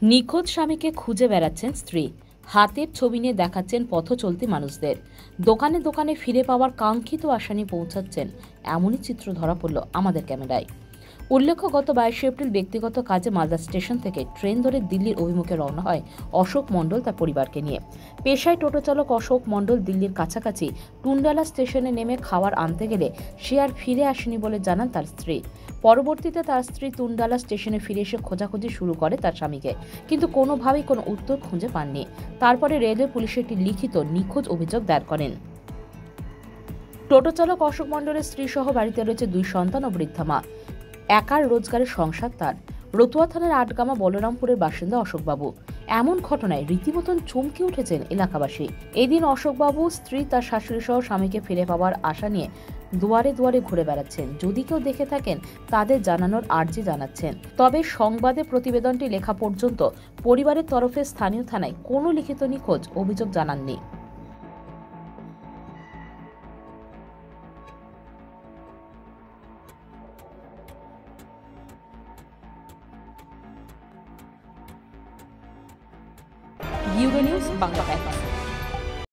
নিখোঁজ স্বামীকে খুঁজে বেড়াচ্ছেন স্ত্রী। হাতের ছবি নিয়ে দেখাচ্ছেন পথচলতি মানুষদের। দোকানে দোকানে ফিরে পাওয়ার কাঙ্ক্ষিত আশা নিয়ে পৌঁছাচ্ছেন, এমনই চিত্র ধরা পড়ল আমাদের ক্যামেরায়। উল্লেখ্য, গত 22 এপ্রিল ব্যক্তিগত কাজে মালদা স্টেশন থেকে ট্রেন ধরে দিল্লির অভিমুখে রওনা হয় অশোক মণ্ডল তার পরিবারকে নিয়ে। পেশায় টোটো চালক অশোক মণ্ডল দিল্লির কাছাকাছি টুন্ডালা স্টেশনে নেমে খাবার আনতে গেলে সে আর ফিরে আসেনি বলে জানান তার স্ত্রী। পরবর্তীতে তার স্ত্রী টুন্ডালা স্টেশনে ফিরে এসে খোঁজাখুঁজি শুরু করে তার স্বামীকে, কিন্তু কোনোভাবেই কোনো উত্তর খুঁজে পাননি। তারপরে রেলওয়ে পুলিশে একটি লিখিত নিখোঁজ অভিযোগ দায়ের করেন। টোটো চালক অশোক মণ্ডলের স্ত্রী সহ বাড়িতে রয়েছে 2 সন্তান ও বৃদ্ধা মা। একার রোজগারের সংসার তার। রতুয়া থানার আটগামা বলরামপুরের বাসিন্দা অশোকবাবু। এমন ঘটনায় রীতিমতন চমকে উঠেছেন এলাকাবাসী। এদিন অশোকবাবু স্ত্রী তার শাশুড়ি সহ স্বামীকে ফিরে পাওয়ার আশা নিয়ে দুয়ারে দুয়ারে ঘুরে বেড়াচ্ছেন। যদি কেউ দেখে থাকেন তাদের জানানোর আর্জি জানাচ্ছেন। তবে সংবাদে প্রতিবেদনটি লেখা পর্যন্ত পরিবারের তরফে স্থানীয় থানায় কোনো লিখিত নিখোঁজ অভিযোগ জানাননি। Euro news Bangla Times.